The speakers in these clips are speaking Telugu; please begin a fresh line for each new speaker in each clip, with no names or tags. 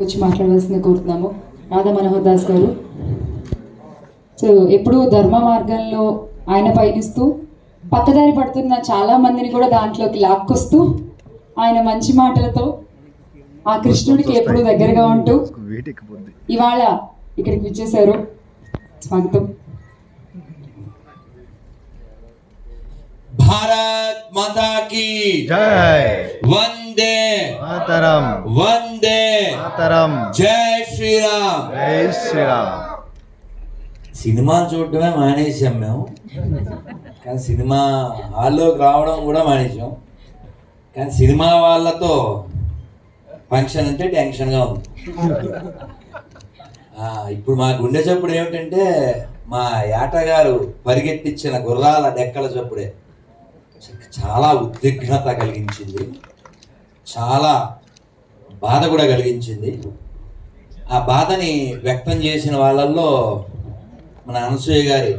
వచ్చి మాట్లాడవలసింది కోరుతున్నాము. మాధవ మనోహర్ దాస్ గారు. సో ఎప్పుడూ ధర్మ మార్గంలో ఆయన పయనిస్తూ పక్కదారి పడుతున్న చాలా మందిని కూడా దాంట్లోకి లాక్కొస్తూ ఆయన మంచి మాటలతో ఆ కృష్ణుడికి ఎప్పుడూ దగ్గరగా ఉంటూ ఇవాళ ఇక్కడికి విచ్చేశారు. స్వాగతం.
భారత్ మాతా కీ
జై.
వందే
మాతరం.
వందే
మాతరం.
జై శ్రీరామ్.
జై శ్రీరామ్.
సినిమాలు చూడటమే మానేసాం మేము, కానీ సినిమా హాల్లోకి రావడం కూడా మానేసాం. కానీ సినిమా వాళ్ళతో ఫంక్షన్ అంటే టెన్షన్గా ఉంది. ఇప్పుడు మా గుండె చప్పుడు ఏమిటంటే మా ఏటగారు పరిగెత్తించిన గుర్రాల డెక్కల చప్పుడే చాలా ఉద్విగ్నత కలిగించింది, చాలా బాధ కూడా కలిగించింది. ఆ బాధని వ్యక్తం చేసిన వాళ్ళల్లో మన అనసూయ గారి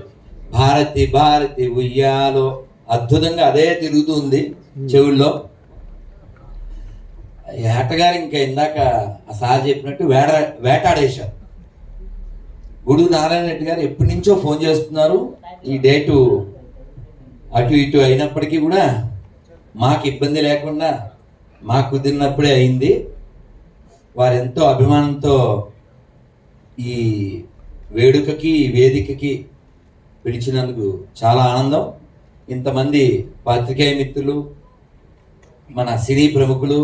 భారతి భారతి ఉయ్యాలో అద్భుతంగా అదే తిరుగుతుంది చెవుల్లో. ఏటగారు ఇంకా ఇందాక ఆ సార్ చెప్పినట్టు వేటాడేశారు. గుడు నారాయణ రెడ్డి గారు ఎప్పటి నుంచో ఫోన్ చేస్తున్నారు. ఈ డేటు అటు ఇటు అయినప్పటికీ కూడా మాకు ఇబ్బంది లేకుండా మాకు కుదిరినప్పుడే అయింది. వారెంతో అభిమానంతో ఈ వేడుకకి ఈ వేదికకి పిలిచినందుకు చాలా ఆనందం. ఇంతమంది పాత్రికేయ మిత్రులు, మన సినీ ప్రముఖులు,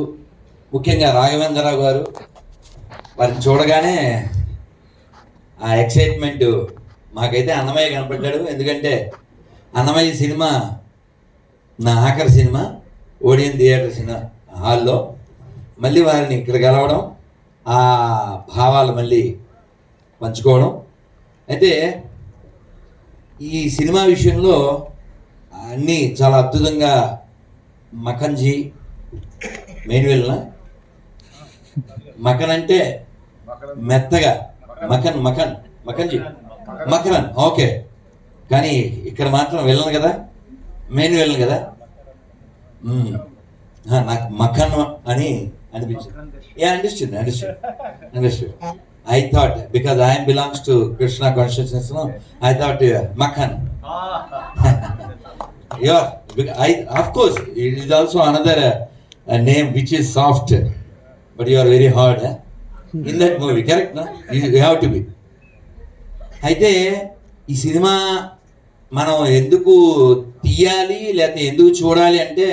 ముఖ్యంగా రాఘవేంద్రరావు గారు, వారిని చూడగానే ఆ ఎక్సైట్మెంట్ మాకైతే అన్నమయ్య కనపడ్డాడు. ఎందుకంటే అన్నమయ్య సినిమా నా ఆఖరి సినిమా ఓడియన్ థియేటర్ సినిమా హాల్లో. మళ్ళీ వారిని ఇక్కడ కలవడం, ఆ భావాలు మళ్ళీ పంచుకోవడం. అయితే ఈ సినిమా విషయంలో అన్నీ చాలా అద్భుతంగా మఖన్జీ మెయిన్ వెళ్ళిన మఖన్ అంటే మెత్తగా మఖన్జీ మఖరన్ ఓకే. కానీ ఇక్కడ మాత్రం వెళ్ళను కదా, మెయిన్ వెళ్ళను కదా. నాకు మఖన్ అని అనిపించింది. Understood. I thought, because I belongs to Krishna consciousness, no, I thought Makhan. Yeah, of course, it is also another name which is soft, but you are very hard in that movie, correct? No, you have to be. అయితే ఈ సినిమా మనం ఎందుకు తీయాలి లేకపోతే ఎందుకు చూడాలి అంటే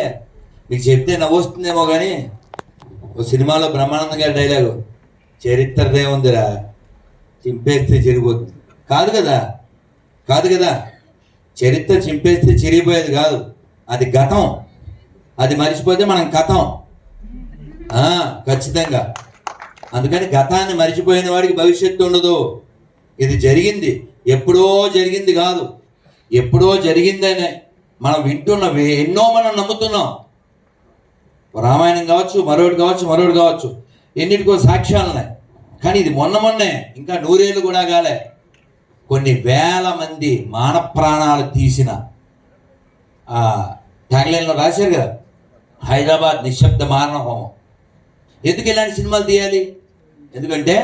మీకు చెప్తే నవ్వొస్తుందేమో, కానీ ఓ సినిమాలో బ్రహ్మానంద గారి డైలాగు, చరిత్రదే ఉందిరా, చింపేస్తే చెరిగిపోతుంది. కాదు కదా. చరిత్ర చింపేస్తే చెరిగిపోయేది కాదు, అది గతం. అది మర్చిపోతే మనం కథం. ఖచ్చితంగా. అందుకని గతాన్ని మర్చిపోయిన వాడికి భవిష్యత్తు ఉండదు. ఇది జరిగింది, ఎప్పుడో జరిగింది కాదు, ఎప్పుడో జరిగిందనే మనం వింటున్నాం, ఎన్నో మనం నమ్ముతున్నాం. రామాయణం కావచ్చు, మరొకటి కావచ్చు, ఎన్నిటికో సాక్ష్యాలు ఉన్నాయి. కానీ ఇది మొన్నే, ఇంకా 100 ఏళ్ళు కూడా కాలే, కొన్ని వేల మంది మాన ప్రాణాలు తీసిన ట్యాగ్లైన్లో రాశారు కదా, హైదరాబాద్ నిశ్శబ్ద మారణ హోమం. ఎందుకు ఇలాంటి సినిమాలు తీయాలి? ఎందుకంటే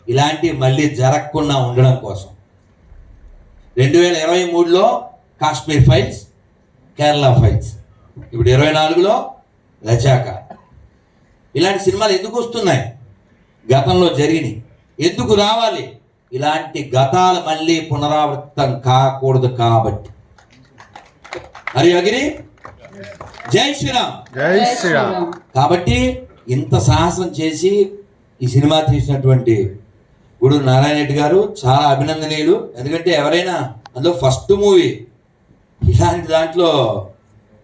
ఇలాంటివి మళ్ళీ జరగకుండా ఉండడం కోసం. 2023లో కాశ్మీర్ ఫైల్స్, కేరళ ఫైల్స్, ఇప్పుడు 24లో రజాకా. ఇలాంటి సినిమాలు ఎందుకు వస్తున్నాయి? గతంలో జరిగినాయి. ఎందుకు రావాలి? ఇలాంటి గతాలు మళ్ళీ పునరావృతం కాకూడదు కాబట్టి. హరి అగిరి జై శ్రీరామ్.
జై శ్రీరామ్.
కాబట్టి ఇంత సాహసం చేసి ఈ సినిమా తీసినటువంటి గుడు నారాయణ రెడ్డి గారు చాలా అభినందనీయులు. ఎందుకంటే ఎవరైనా అందులో ఫస్ట్ మూవీ, ఇలాంటి దాంట్లో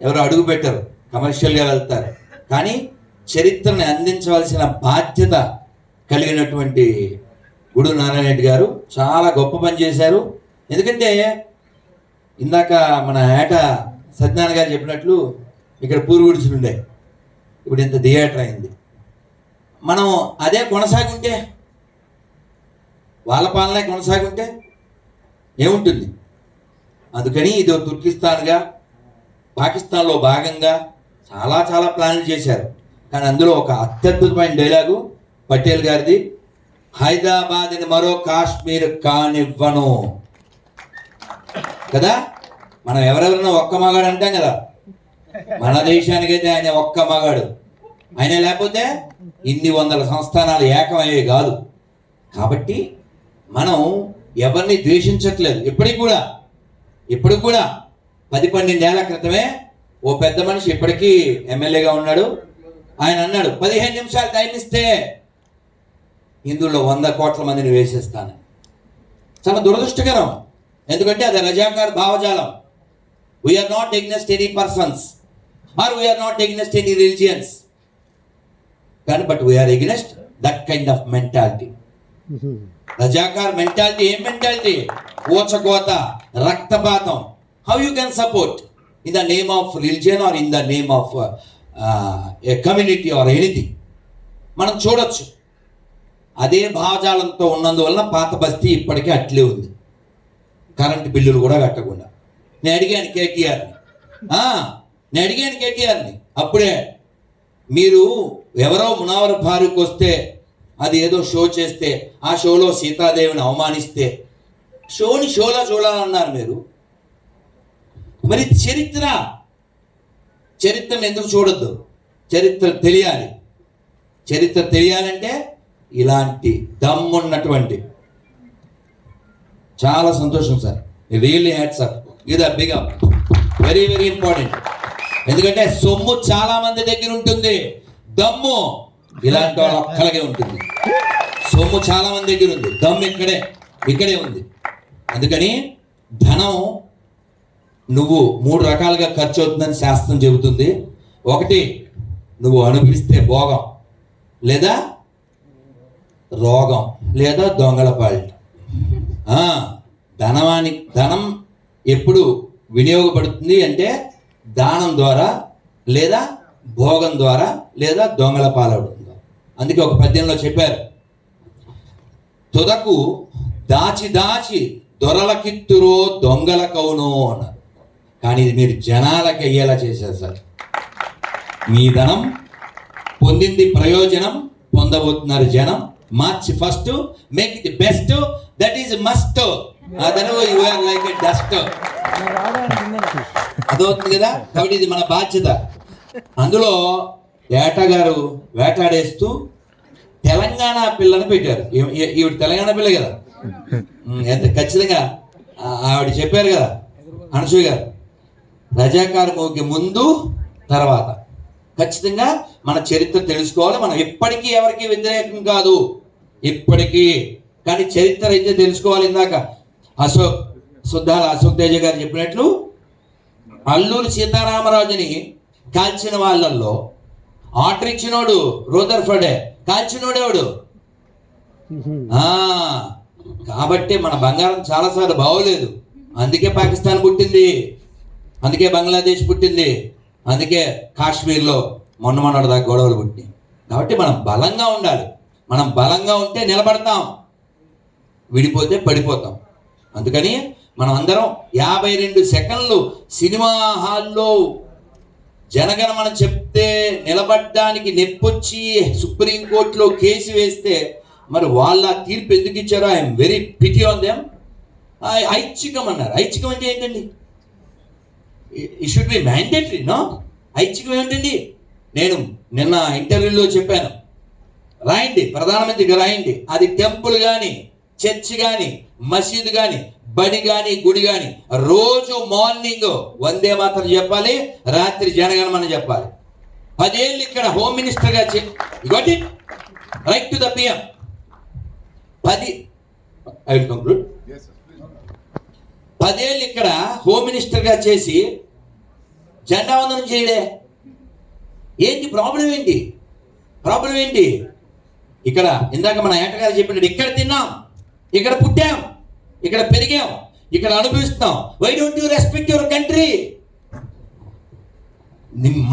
ఎవరు అడుగు పెట్టరు, కమర్షియల్గా వెళ్తారు. కానీ చరిత్రని అందించవలసిన బాధ్యత కలిగినటువంటి గుడు నారాయణ రెడ్డి గారు చాలా గొప్ప పని చేశారు. ఎందుకంటే ఇందాక మన ఏట సత్యనారాయణ గారు చెప్పినట్లు ఇక్కడ పూర్వీకులు ఉండే, ఇప్పుడు ఇంత థియేటర్ అయింది. మనం అదే కొనసాగుంటే, వాళ్ళ పాలనే కొనసాగుంటే ఏముంటుంది? అందుకని ఇది తుర్కిస్తాన్గా, పాకిస్తాన్లో భాగంగా చాలా ప్లాన్లు చేశారు. కానీ అందులో ఒక అత్యద్భుతమైన డైలాగు పటేల్ గారిది, హైదరాబాద్ని మరో కాశ్మీర్ కానివ్వను కదా. మనం ఎవరెవరైనా ఒక్క మగాడు అంటాం కదా, మన దేశానికైతే ఆయన ఒక్క మగాడు. ఆయన లేకపోతే ఇన్ని వందల సంస్థానాలు ఏకమయ్యేవి కాదు. కాబట్టి మనం ఎవరిని ద్వేషించట్లేదు. ఇప్పటికి కూడా 10-12 ఏళ్ల క్రితమే ఓ పెద్ద మనిషి ఇప్పటికీ ఎమ్మెల్యేగా ఉన్నాడు. ఆయన అన్నాడు 15 నిమిషాలు టైం ఇస్తే హిందువుల్లో 100 కోట్ల మందిని వేసేస్తాను. చాలా దురదృష్టకరం. ఎందుకంటే అది రజాకార్ భావజాలం. We are not against any persons or we are not against any religions, కానీ but we are against that kind of mentality. Razakar mentality ఏం మెంటాలిటీ? ఊచకోత, రక్తపాతం. How you can support in the name of religion or in the name of a community or anything. మనం చూడొచ్చు. అదే భావజాలంతో ఉన్నందువలన పాత బస్తీ ఇప్పటికీ అట్లే ఉంది, కరెంటు బిల్లులు కూడా కట్టకుండా. నేను అడిగాను కేటీఆర్ని అప్పుడే, మీరు ఎవరో మునావర్ ఫారూక్ వస్తే అది ఏదో షో చేస్తే ఆ షోలో సీతాదేవిని అవమానిస్తే షోని షోలా చూడాలన్నారు మీరు. మరి చరిత్రను ఎందుకు చూడొద్దు? చరిత్ర తెలియాలంటే ఇలాంటి దమ్మున్నటువంటి, చాలా సంతోషం సార్, రియల్లీ హ్యాట్స్ ఆఫ్, ఇది big up, very very important. ఎందుకంటే సొమ్ము చాలా మంది దగ్గర ఉంటుంది, దమ్ము ఇలాంటి వాళ్ళ ఒక్కలకే ఉంటుంది. సొమ్ము చాలా మంది దగ్గర ఉంది, దమ్ము ఇక్కడే ఉంది. అందుకని ధనం నువ్వు 3 రకాలుగా ఖర్చు అవుతుందని శాస్త్రం చెబుతుంది. ఒకటి, నువ్వు అనుభవిస్తే భోగం, లేదా రోగం, లేదా దొంగల పాలిట. ధనం ఎప్పుడు వినియోగపడుతుంది అంటే దానం ద్వారా, లేదా భోగం ద్వారా, లేదా దొంగల పాలవుతుంది. అందుకే ఒక పద్యంలో చెప్పారు, తుదకు దాచి దొరలకిత్తురో దొంగల కౌను అన్నారు. కానీ ఇది మీరు జనాలకి అయ్యేలా చేశారు సార్. మీ ధనం పొందింది ప్రయోజనం, పొందబోతున్నారు జనం. March 1 make it best, that is must, you are like a dust. అదవుతుంది కదా. కాబట్టి ఇది మన బాధ్యత. అందులో ఏటా గారు వేటాడేస్తూ తెలంగాణ పిల్లని పెట్టారు. ఈవిడ తెలంగాణ పిల్ల కదా, ఖచ్చితంగా ఆవిడ చెప్పారు కదా, అనసూయ గారు, రజాకార్ మూవీకి ముందు తర్వాత ఖచ్చితంగా మన చరిత్ర తెలుసుకోవాలి. మనం ఎప్పటికీ ఎవరికి వ్యతిరేకం కాదు, ఇప్పటికీ. కానీ చరిత్ర అయితే తెలుసుకోవాలి. ఇందాక సుద్దాల అశోక్ తేజ గారు చెప్పినట్లు, అల్లూరి సీతారామరాజుని కాల్చిన వాళ్ళల్లో ఆర్డర్ ఇచ్చినోడు రూదర్ఫర్డే, కాల్చినోడేవాడు. కాబట్టి మన బంగారం చాలాసార్లు బాగోలేదు. అందుకే పాకిస్తాన్ పుట్టింది, అందుకే బంగ్లాదేశ్ పుట్టింది, అందుకే కాశ్మీర్లో మొన్నటి దాకా గొడవలు పుట్టినాయి. కాబట్టి మనం బలంగా ఉండాలి. మనం బలంగా ఉంటే నిలబడతాం, విడిపోతే పడిపోతాం. అందుకని మనం అందరం 52 సెకండ్లు సినిమా హాల్లో జనగణమన చెప్తే నిలబడ్డానికి నెప్పొచ్చి సుప్రీంకోర్టులో కేసు వేస్తే మరి వాళ్ళ తీర్పు ఎందుకు ఇచ్చారో I'm very pity on them. ఐచ్ఛికం అన్నారు. ఐచ్ఛికం అంటే ఏంటండి? It should be mandatory, no? ఐచ్ఛికం ఏమిటండి? నేను నిన్న ఇంటర్వ్యూలో చెప్పాను, రాయండి, ప్రధానమంత్రికి రాయండి, అది టెంపుల్ కానీ, చర్చ్ కానీ, మసీదు కానీ, బడి కానీ, గుడి కానీ, రోజు మార్నింగ్ వందే మాత్రం చెప్పాలి, రాత్రి జనగణమన చెప్పాలి. 10 ఏళ్ళు ఇక్కడ హోమ్ మినిస్టర్గా రైట్ టు ద పిఎం. 10 ఏళ్ళు ఇక్కడ హోమ్ మినిస్టర్గా చేసి జెండా వందనం చేయడే. ఏంటి ప్రాబ్లం? ఏంటి? ఇక్కడ ఇందాక మన ఏటగారు చెప్పినట్టు ఇక్కడ తిన్నాం, ఇక్కడ పుట్టాం, ఇక్కడ పెరిగాం, ఇక్కడ అనుభవిస్తాం. Why don't you respect your country?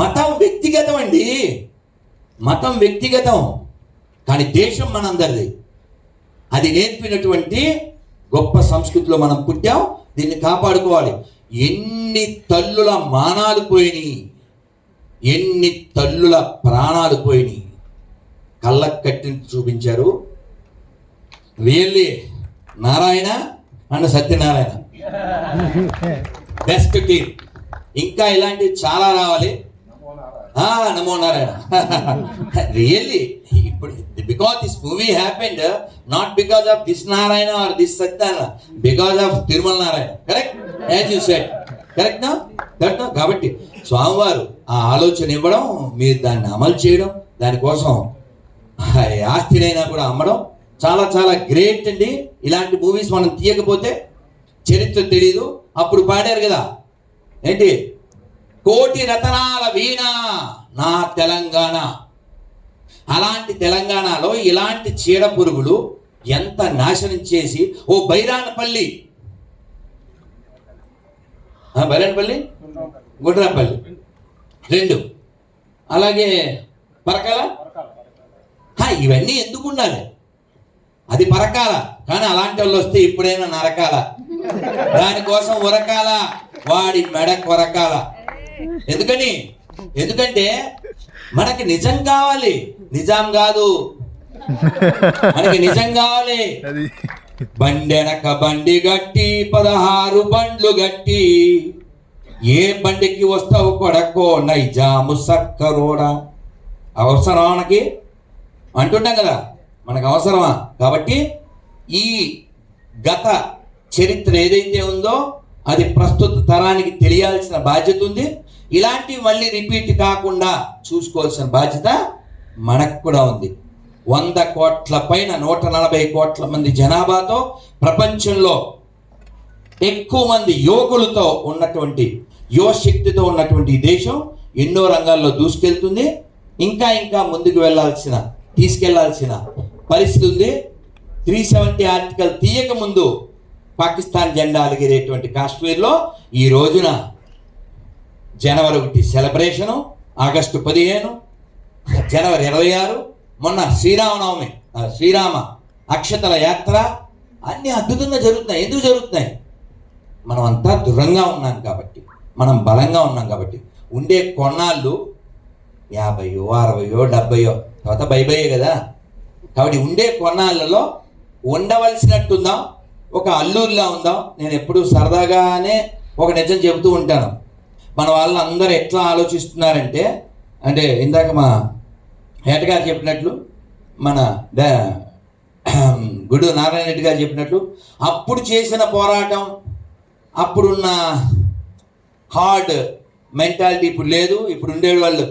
మతం వ్యక్తిగతం అండి, మతం వ్యక్తిగతం, కానీ దేశం మనందరిది. అది నేర్పినటువంటి గొప్ప సంస్కృతిలో మనం పుట్టాం, దీన్ని కాపాడుకోవాలి. ఎన్ని తల్లుల మానాలు పోయినాయి, ఎన్ని తల్లుల ప్రాణాలు పోయినాయి. కళ్ళకు కట్టిన చూపించారు, really Narayana and Satyanarayana best team. ఇంకా ఇలాంటివి చాలా రావాలి. నమో నారాయణ. రియల్లీ ఇప్పుడు because this movie happened not because of this Narayana or this Satyanarayana, because of Tirumala Narayana. Correct, as you said. Correct నా? కరెక్ట్. కాబట్టి స్వామివారు ఆ ఆలోచన ఇవ్వడం, మీరు దాన్ని అమలు చేయడం, దానికోసం ఆస్తినైనా కూడా అమ్మడం చాలా చాలా గ్రేట్ అండి. ఇలాంటి మూవీస్ మనం తీయకపోతే చరిత్ర తెలీదు. అప్పుడు పాడారు కదా ఏంటి, కోటి రతనాల వీణ నా తెలంగాణ. అలాంటి తెలంగాణలో ఇలాంటి చీడ పురుగులు ఎంత నాశనం చేసి, ఓ బైరానపల్లి, బైరానపల్లి, గుండ్రాపల్లి 2, అలాగే పరకాల, ఇవన్నీ ఎందుకు ఉండాలి? అది పరకాల, కానీ అలాంటి వాళ్ళు వస్తే ఇప్పుడైనా నరకాల, దానికోసం ఉరకాల, వాడి మెడ కొరకాల. ఎందుకంటే మనకి నిజం కావాలి, నిజాం కాదు. మనకి నిజం కావాలి. బండెనక బండి గట్టి 16 బండ్లు గట్టి, ఏ బండికి వస్తావు కొడకో నైజాము సక్కరోడా. అవసరం మనకి అంటున్నాం కదా, మనకు అవసరమా? కాబట్టి ఈ గత చరిత్ర ఏదైతే ఉందో అది ప్రస్తుత తరానికి తెలియాల్సిన బాధ్యత ఉంది. ఇలాంటివి మళ్ళీ రిపీట్ కాకుండా చూసుకోవాల్సిన బాధ్యత మనకు కూడా ఉంది. 100 కోట్ల పైన 140 కోట్ల మంది జనాభాతో, ప్రపంచంలో ఎక్కువ మంది యువకులతో ఉన్నటువంటి, యువశక్తితో ఉన్నటువంటి ఈ దేశం ఎన్నో రంగాల్లో దూసుకెళ్తుంది. ఇంకా ముందుకు తీసుకెళ్లాల్సిన పరిస్థితి ఉంది. 370 ఆర్టికల్ తీయక ముందు పాకిస్తాన్ జెండా అలిగేటువంటి కాశ్మీర్లో ఈ రోజున జనవరి 1 సెలబ్రేషను, ఆగస్టు 15, జనవరి 26, మొన్న శ్రీరామనవమి, శ్రీరామ అక్షతల యాత్ర, అన్నీ అద్భుతంగా జరుగుతున్నాయి. ఎందుకు జరుగుతున్నాయి? మనం అంతా దృఢంగా ఉన్నాం కాబట్టి, మనం బలంగా ఉన్నాం కాబట్టి. ఉండే కొన్నాళ్ళు 50, 60, 70 తర్వాత బైబయ్యే కదా. కాబట్టి ఉండే కొన్నాళ్ళలో ఉండవలసినట్టుందాం, ఒక అల్లూరిలా ఉందాం. నేను ఎప్పుడు సరదాగానే ఒక నిజం చెబుతూ ఉంటాను. మన వాళ్ళందరూ ఎట్లా ఆలోచిస్తున్నారంటే, అంటే ఇందాక మా ఏటగారు చెప్పినట్లు, మన గుడు నారాయణ రెడ్డి గారు చెప్పినట్లు, అప్పుడు చేసిన పోరాటం, అప్పుడున్న హార్డ్ మెంటాలిటీ ఇప్పుడు లేదు. ఇప్పుడు ఉండే వాళ్ళు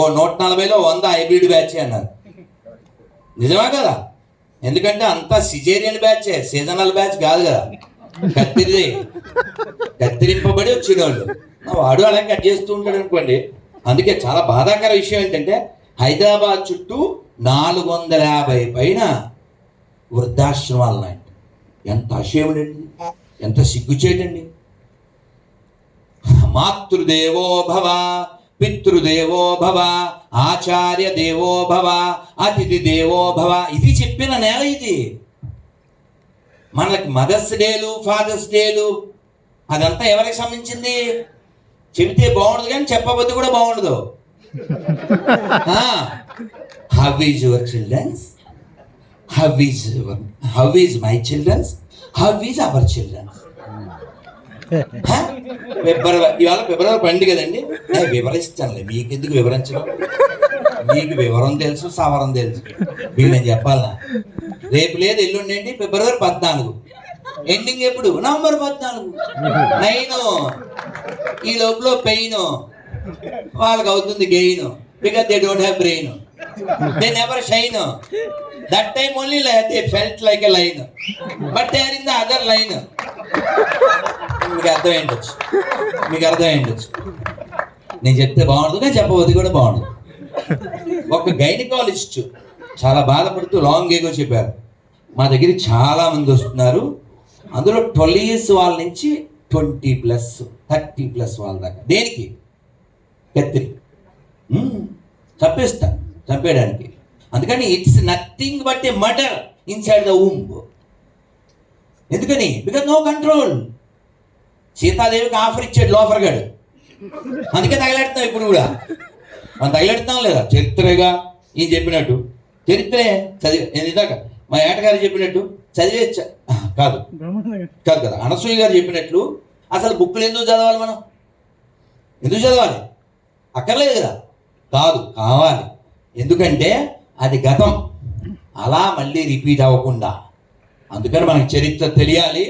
140లో 100 హైబ్రిడ్ బ్యాచ్ అన్నారు. నిజమా కదా? ఎందుకంటే అంతా సిజేరియన్ బ్యాచ్, సీజనల్ బ్యాచ్ కాదు కదా. కత్తిరింపబడి వచ్చిన వాళ్ళు, వాడు అలా కట్ చేస్తూ ఉంటాడు అనుకోండి. అందుకే చాలా బాధాకర విషయం ఏంటంటే, హైదరాబాద్ చుట్టూ 450 పైన వృద్ధాశ్రమాలు ఉన్నాయి. ఎంత అశేముడండి, ఎంత సిగ్గుచేటండి. మాతృదేవో భవ, పితృదేవో భవ, ఆచార్య దేవో భవ, అతిథి దేవో భవ. ఇది చెప్పిన నేల ఇది. మనకి మదర్స్ డేలు, ఫాదర్స్ డేలు, అదంతా ఎవరికి సంబంధించింది? చెబితే బాగుండదు కానీ చెప్పబోతే కూడా బాగుండదు. How is your children, how is my children, how is our children. ఇవాళ ఫిబ్రవరి 12 కదండి, వివరిస్తానులే, మీకెందుకు వివరించడం? మీకు వివరం తెలుసు, సవరం తెలుసు, మీకు నేను చెప్పాలా? రేపు లేదు, ఎల్లుండి ఏంటి? ఫిబ్రవరి 14. ఎండింగ్ ఎప్పుడు? నవంబర్ 14. 9 ఈ లోపల పెయిన్ వాళ్ళకి అవుతుంది gain, because they don't have brain, they never shine. That time only they felt like a line, but they are in the other line. మీకు అర్థమైండొచ్చు. నేను చెప్తే బాగుండదు కానీ చెప్పవద్దు కూడా బాగుండదు. ఒక గైనకాలజిస్ట్ చాలా బాధపడుతూ లాంగ్ ఏగో చెప్పారు, మా దగ్గర చాలా మంది వస్తున్నారు, అందులో 12 years వాళ్ళ నుంచి 20+, 30+ వాళ్ళ దాకా. దేనికి? కత్తిరి చంపేయడానికి. అందుకని it's nothing but a murder inside the womb. ఎందుకని? Because no control. సీతాదేవికి ఆఫర్ ఇచ్చాడు లోఫర్ గాడు, అందుకే తగలెడతాం. ఇప్పుడు కూడా మనం తగలెడతాం లేదా? చరిత్రగా ఈయన చెప్పినట్టు చరిత్రే చదివి. నేను ఇందాక మా ఏటగారు చెప్పినట్టు చదివే కాదు కాదు కదా, అనసూయ గారు చెప్పినట్లు అసలు బుక్కులు ఎందుకు చదవాలి? మనం ఎందుకు చదవాలి? అక్కర్లేదు కదా. కాదు, కావాలి. ఎందుకంటే అది గతం, అలా మళ్ళీ రిపీట్ అవ్వకుండా. అందుకని మనకి చరిత్ర తెలియాలి,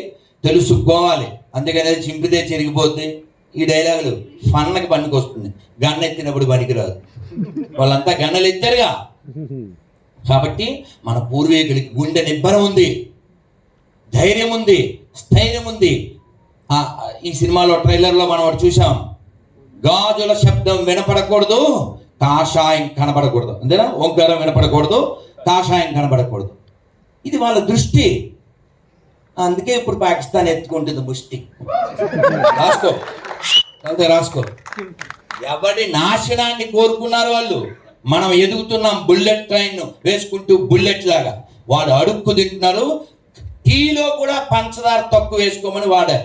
తెలుసుకోవాలి. అందుకని అది చింపితే చెరిగిపోద్ది. ఈ డైలాగులు ఫన్నకి పనికి వస్తుంది, గన్న ఎత్తినప్పుడు పనికిరాదు. వాళ్ళంతా గన్నలు ఎత్తారుగా. కాబట్టి మన పూర్వీకులకి గుండె నిబ్బరం ఉంది, ధైర్యం ఉంది, స్థైర్యం ఉంది. ఈ సినిమాలో ట్రైలర్లో మనం ఒకటి చూసాం, గాజుల శబ్దం వినపడకూడదు, కాషాయం కనబడకూడదు. అంతేనా? ఓంకారం వినపడకూడదు, కాషాయం కనబడకూడదు. ఇది వాళ్ళ దృష్టి. అందుకే ఇప్పుడు పాకిస్తాన్ ఎత్తుకుంటుంది ముష్టి. రాసుకో, అంతే రాసుకో. ఎవరి నాశనాన్ని కోరుకున్నారు వాళ్ళు. మనం ఎదుగుతున్నాం బుల్లెట్ ట్రైన్ వేసుకుంటూ, బుల్లెట్ లాగా. వాడు అడుక్కు తింటున్నారు. టీలో కూడా పంచదార తక్కువ వేసుకోమని వాడు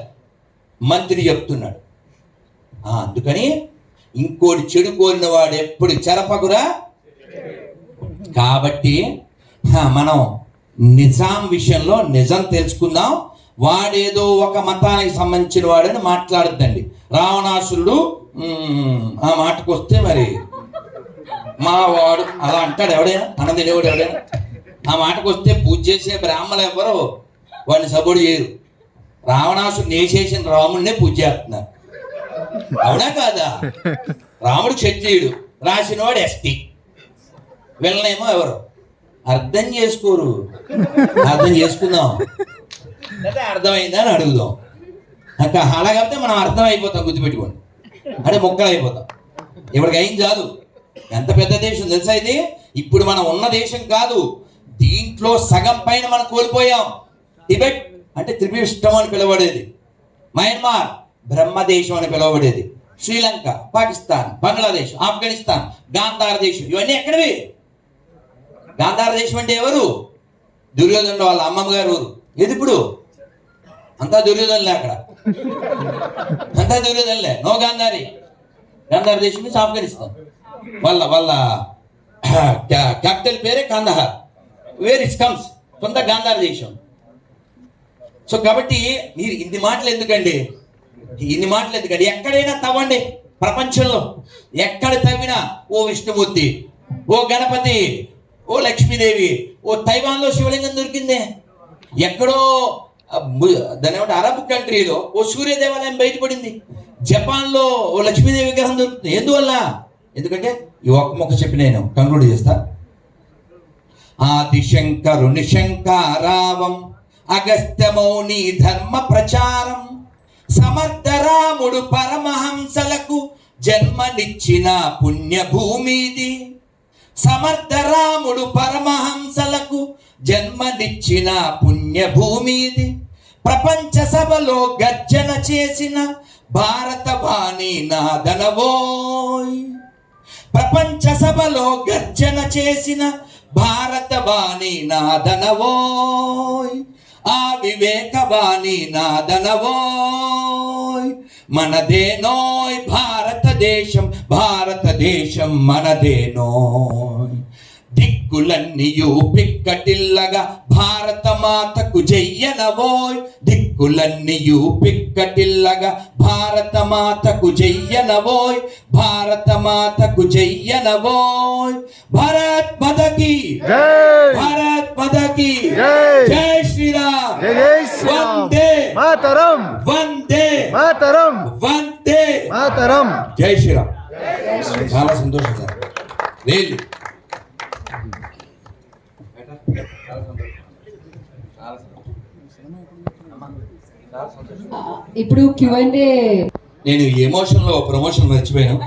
మంత్రి చెప్తున్నాడు. అందుకని ఇంకోటి చెడు కోరిన వాడు ఎప్పుడు చెరపకురా. కాబట్టి మనం నిజాం విషయంలో నిజం తెలుసుకుందాం. వాడేదో ఒక మతానికి సంబంధించిన వాడని మాట్లాడద్దండి. రావణాసురుడు ఆ మాటకు వస్తే మరి మా వాడు అలా అంటాడు. ఎవడైనా అన్నదేవుడు ఎవడైనా ఆ మాటకు వస్తే పూజ చేసే బ్రాహ్మణులు ఎవరో వాడిని సపోర్ట్ చేయరు. రావణాసుడు నేసేసిన రాముడినే పూజ చేస్తున్నారు. అవునా కాదా? రాముడు క్షత్రియుడు, రాసినవాడు ఎస్టీ, వీళ్ళనేమో ఎవరు అర్థం చేసుకోరు. అర్థం చేసుకుందాం, లేదా అర్థమైందా అని అడుగుదాం. అలాగైతే మనం అర్థం అయిపోతాం, గుర్తుపెట్టుకోండి. అంటే మొక్కలు అయిపోతాం. ఇప్పటికి అయింది కాదు. ఎంత పెద్ద దేశం తెలుసా ఇది? ఇప్పుడు మనం ఉన్న దేశం కాదు, దీంట్లో సగం పైన మనం కోల్పోయాం. టిబెట్ అంటే త్రిపిష్టం అని పిలువబడేది, మయన్మార్ బ్రహ్మదేశం అని పిలువబడేది, శ్రీలంక, పాకిస్తాన్, బంగ్లాదేశ్, ఆఫ్ఘనిస్తాన్, గాంధార దేశం, ఇవన్నీ ఎక్కడివి? గాంధార దేశం అంటే ఎవరు? దుర్యోధనుడు వాళ్ళ అమ్మమ్మ గారు ఊరు. ఏది ఇప్పుడు? అంతా దుర్యోధనులే. అక్కడ అంతా దుర్యోధనులే. నో గాంధారి. గాంధార దేశం నుంచి ఆఫ్ఘనిస్తాన్. వాళ్ళ క్యాపిటల్ పేరే కాందహార్. వేర్ ఇట్ కమ్స్ సొంత గాంధార దేశం. సో కాబట్టి మీరు ఇన్ని మాటలు ఎందుకండి? ఎక్కడైనా తవ్వండి ప్రపంచంలో, ఎక్కడ తవ్వినా ఓ విష్ణుమూర్తి, ఓ గణపతి, ఓ లక్ష్మీదేవి, ఓ తైవాన్లో శివలింగం దొరికిందే. ఎక్కడో దాని ఏమంటే అరబ్ కంట్రీలో ఓ సూర్య దేవాలయం బయటపడింది. జపాన్లో ఓ లక్ష్మీదేవి విగ్రహం దొరుకుతుంది. ఎందువల్ల? ఎందుకంటే ఈ ఒక్క మొక్క చెప్పి నేను కంక్లూడ్ చేస్తా. ఆదిశంకరుని శంకారావం, అగస్త్యమౌని ధర్మ ప్రచారం, సమర్థరాముడు పరమహంసలకు జన్మనిచ్చిన పుణ్యభూమిది. సమర్థరాముడు పరమహంసలకు జన్మనిచ్చిన పుణ్యభూమిది. ప్రపంచ సభలో గర్జన చేసిన భారత వాణి నాదనవోయ్. ప్రపంచ సభలో గర్జన చేసిన భారత వాణి నాదనవోయ్. ఆ వివేకవాణి నాదనవోయ్. మనదేనోయ్ భారతదేశం, భారతదేశం మనదేనోయ్. దిక్కులన్నీయు పిక్కటిల్లగా భారత మాతకు జయ్యనవోయ్. దిక్కులన్నీయు పిక్కటిల్లగా భారత మాతకు జయ్యనవోయ్. భారత మాతకు జయ్యనవోయ్. భారత్ మాతకి జై, భారత్ మాతకి జై. జై శ్రీరామ్,
జై శ్రీరామ్.
వందే
మాతరం,
వందే
మాతరం,
వందే
మాతరం.
జై శ్రీరామ్. చాలా సంతోషం సార్. లేదు
ఇప్పుడు Q&A.
నేను ఈ ఎమోషన్లో ప్రమోషన్ మర్చిపోయాను.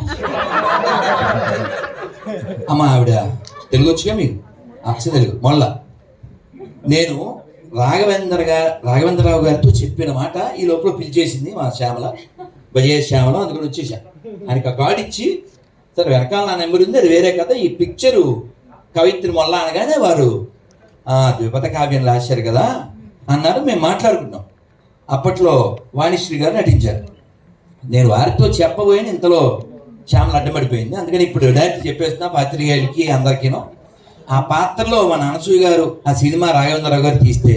అమ్మ ఆవిడ తెలుగు వచ్చుగా మీకు అక్ష తెలుగు మొల్ల. నేను రాఘవేంద్రరావు గారితో చెప్పిన మాట ఈ లోపల పిలిచేసింది మా శ్యామల, భజే శ్యామల. అందుకని వచ్చేసా. ఆయనకి ఆ కార్డు ఇచ్చి, సరే వెనకాల నా నెంబర్ ఉంది, అది వేరే కథ, ఈ పిక్చరు కవిత్రి మొల్ల అనగానే వారు ద్విపద కావ్యం రాశారు కదా అన్నారు. మేము మాట్లాడుకున్నాం. అప్పట్లో వాణిశ్రీ గారు నటించారు. నేను వారితో చెప్పబోయిన ఇంతలో శ్యామల అడ్డమడిపోయింది. అందుకని ఇప్పుడు డైరెక్ట్ చెప్పేస్తున్నా పాత్రికేయులకి అందరికీనో. ఆ పాత్రలో మన అనసూయ గారు ఆ సినిమా రాఘవేంద్రరావు గారు తీస్తే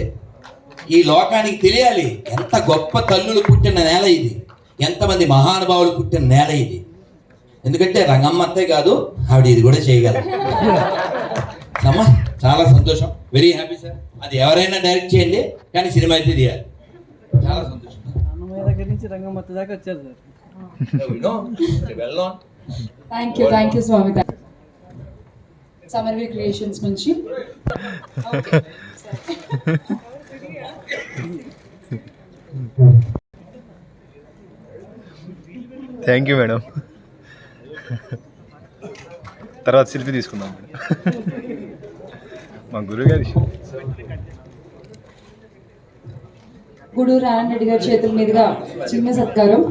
ఈ లోకానికి తెలియాలి ఎంత గొప్ప తల్లులు పుట్టిన నేల ఇది, ఎంతమంది మహానుభావులు పుట్టిన నేల ఇది. ఎందుకంటే రంగమ్మ అంతే కాదు, ఆవిడ ఇది కూడా చేయగలరు. అమ్మా చాలా సంతోషం, వెరీ హ్యాపీ సార్. అది ఎవరైనా డైరెక్ట్ చేయండి కానీ సినిమా అయితే తీయాలి. చాలా సంతోషం.
అన్నమయ్య దగ్గర నుంచి రంగమ్మత్త దాకా వచ్చారు సార్.
థ్యాంక్ యూ స్వామి. సమర్వీ క్రియేషన్స్ నుంచి
థ్యాంక్ యూ మేడం. తర్వాత సెల్ఫీ తీసుకుందాం మేడం. మా గురుగారి
గూడూరు నారాయణ రెడ్డి గారి చేతుల మీదుగా చిన్న సత్కారం.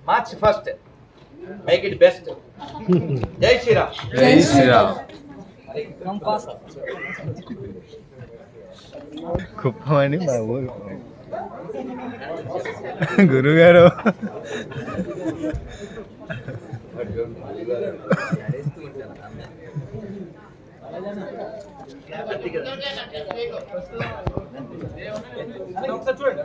March first make it best. జై శ్రీరామ్.
జై శ్రీరామ్.
Come fast.
కుప్పమని మా ఊరు గురుగారు.
ఒకసారి చూడండి.